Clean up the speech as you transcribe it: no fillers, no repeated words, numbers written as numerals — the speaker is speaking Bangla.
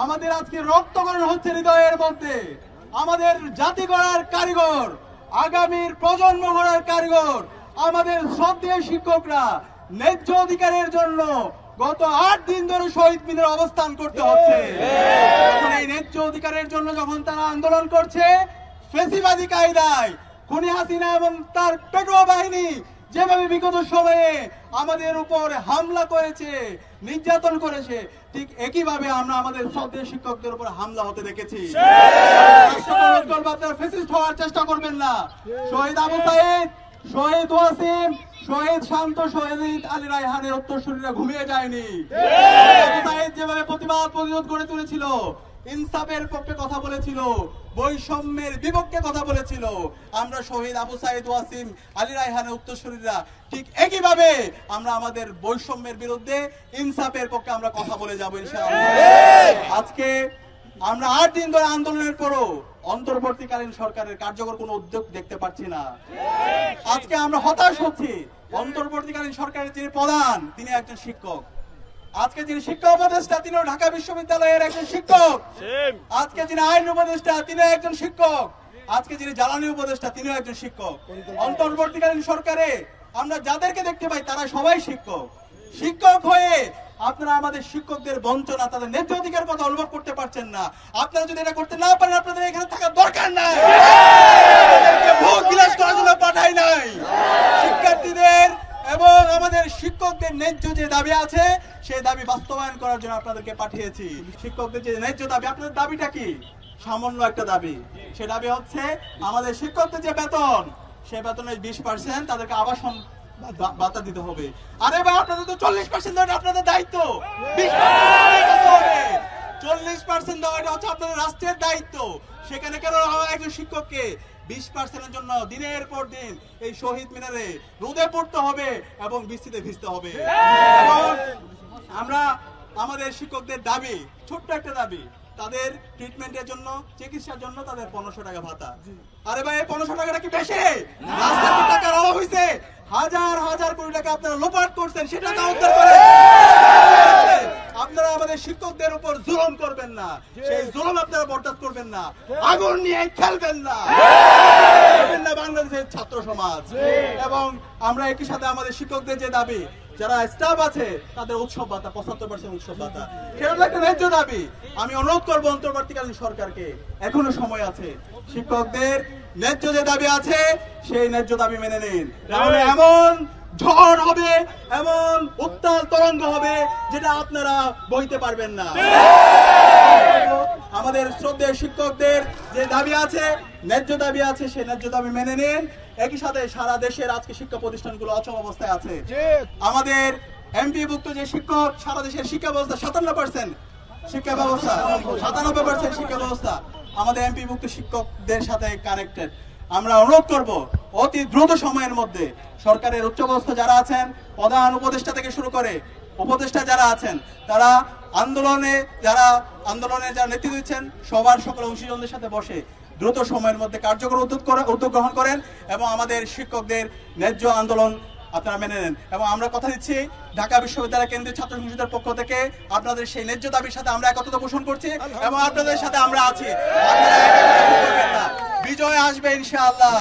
আমাদের আজকে রক্তকরণ হচ্ছে হৃদয়ের মধ্যে। আমাদের জাতি গড়ার কারিগর, আগামীর প্রজন্ম গড়ার কারিগর আমাদের শ্রদ্ধেয় শিক্ষকরা ন্যায্য অধিকারের জন্য গত 8 দিন ধরে শহীদ মিনারে অবস্থান করতে হচ্ছে। এখন এই ন্যায্য অধিকারের জন্য যখন তারা আন্দোলন করছে, ফ্যাসিবাদী কায়দায় খুনি হাসিনা এবং তার পেটোয়া বাহিনী যেভাবে বিগত সময়ে আমাদের উপর হামলা করেছে, নির্যাতন করেছে, ঠিক একইভাবে আমরা আমাদের শ্রদ্ধেয় শিক্ষকদের উপর হামলা হতে দেখেছি। আপনারা ফ্যাসিস্ট হওয়ার চেষ্টা করবেন না। শহীদ আবু সাইদ, শহীদ ওয়াসিম, শহীদ শান্ত, শহীদ আলী রায়হানের উত্তরসূরিরা ঘুমিয়ে যায়নি। আবু সাইদ যেভাবে প্রতিরোধ করে তুলেছিল, ইনসাফের পক্ষে কথা বলেছিল, বৈষম্যের বিপক্ষে কথা বলেছিল, আমরা শহীদ আবু সাইদ, ওয়াসিম, আলী রায়হানের উত্তরসূরিরা ঠিক একইভাবে আমরা আমাদের বৈষম্যের বিরুদ্ধে, ইনসাফের পক্ষে আমরা কথা বলে যাবো ইনশাআল্লাহ। আজকে আমরা 8 দিন ধরে আন্দোলনের পরও অন্তর্বর্তীকালীন সরকারের কার্যকর কোনো উদ্যোগ দেখতে পাচ্ছি না। আজকে আমরা হতাশ হচ্ছি। অন্তর্বর্তীকালীন সরকারের যিনি প্রধান, তিনি একজন শিক্ষক। আজকে যিনি শিক্ষা উপদেষ্টা, তিনিও ঢাকা বিশ্ববিদ্যালয়ের একজন শিক্ষক। আজকে যিনি আইন উপদেষ্টা, তিনিও একজন শিক্ষক। আজকে যিনি জ্বালানি উপদেষ্টা, তিনিও একজন শিক্ষক। অন্তর্বর্তীকালীন সরকারে আমরা যাদেরকে দেখতে পাই তারা সবাই শিক্ষক। শিক্ষক হয়ে আপনারা আমাদের শিক্ষকদের বঞ্চনা, তাদের ন্যায্য অধিকার কথা অনুভব করতে পারছেন না। আপনারা যদি এটা করতে না পারেন, আপনাদের এখানে থাকার দরকার নাই। ভোগ বিলাস করার জন্য পাঠাই নাই। শিক্ষার্থীদের এবং আমাদের শিক্ষকদের ন্যায্য যে দাবি আছে, সেই দাবি বাস্তবায়ন করার জন্য আপনাদেরকে পাঠিয়েছি। শিক্ষকদের যে ন্যায্য দাবি, আপনাদের দাবিটা কি? সামান্য একটা দাবি। সে দাবি হচ্ছে আমাদের শিক্ষকদের যে বেতন, সেই বেতনের 20% তাদেরকে আবাসন ভাতা দিতে হবে। আরে ভাই, আপনাদের তো 40% দেওয়া আপনাদের দায়িত্ব। 40% দেওয়াটা হচ্ছে আপনাদের রাষ্ট্রের দায়িত্ব। সেখানে কেন একজন শিক্ষককে 20%-এর জন্য দিনের পর দিন এই শহীদ মিনারে রোদে পড়তে হবে এবং বৃষ্টিতে ভিজতে হবে? এবং আমরা আমাদের শিক্ষকদের দাবি, ছোট্ট একটা দাবি, তাদের ট্রিটমেন্টের জন্য, চিকিৎসার জন্য তাদের 1500 টাকা ভাতা। আরে ভাই, এই 1500 টাকাটা কি বেশি? রাস্তায় টাকার অভাব হয়েছে? হাজার হাজার কোটি টাকা আপনারা লোপাট করছেন, সেটা উদ্ধার করেন। আপনারা আমাদের শিক্ষকদের উপর জুলুম করবেন না, সেই জুলুম আপনারা বরদাস্ত করবেন না। আগুন নিয়ে খেলবেন না বাংলাদেশের ছাত্র সমাজ। এবং আমরা একই সাথে আমাদের শিক্ষকদের যে দাবি, যারা স্টাফ আছে তাদের উৎসব ভাতা, 75% উৎসব ভাতা, সেটা একটা ন্যায্য দাবি। আমি অনুরোধ করবো অন্তর্বর্তীকালীন সরকারকে, এখনো সময় আছে, শিক্ষকদের ন্যায্য যে দাবি আছে সেই ন্যায্য দাবি মেনে নিন। তাহলে এমন ঝড় হবে, এমন উত্তাল তরঙ্গ হবে যেটা আপনারা বইতে পারবেন না। আমাদের শ্রদ্ধেয় শিক্ষকদের যে দাবি আছে, ন্যায্য দাবি আছে, সেই ন্যায্য দাবি মেনে নিন। একই সাথে সারা দেশের আজকে শিক্ষা প্রতিষ্ঠানগুলো অচল অবস্থায় আছে। আমাদের এমপিভুক্ত যে শিক্ষক, সারা দেশের শিক্ষা ব্যবস্থা 57% শিক্ষা ব্যবস্থা, 97% শিক্ষা ব্যবস্থা আমাদের এমপিভুক্ত শিক্ষকদের সাথে কানেক্টেড। আমরা অনুরোধ করব অতি দ্রুত সময়ের মধ্যে সরকারের উচ্চপদস্থ যারা আছেন, প্রধান উপদেষ্টা থেকে শুরু করে উপদেষ্টা যারা আছেন, তারা আন্দোলনে যারা নেতৃত্ব দিচ্ছেন, সবার সকল অংশীজনদের সাথে বসে দ্রুত সময়ের মধ্যে কার্যকর উদ্যোগ গ্রহণ করেন এবং আমাদের শিক্ষকদের ন্যায্য আন্দোলন আপনারা মেনে নেন। এবং আমরা কথা দিচ্ছি, ঢাকা বিশ্ববিদ্যালয় কেন্দ্রীয় ছাত্র সংসদের পক্ষ থেকে আপনাদের সেই ন্যায্য দাবির সাথে আমরা একত্রতা পোষণ করছি এবং আপনাদের সাথে আমরা আছি। বিজয় আসবে ইনশাআল্লাহ।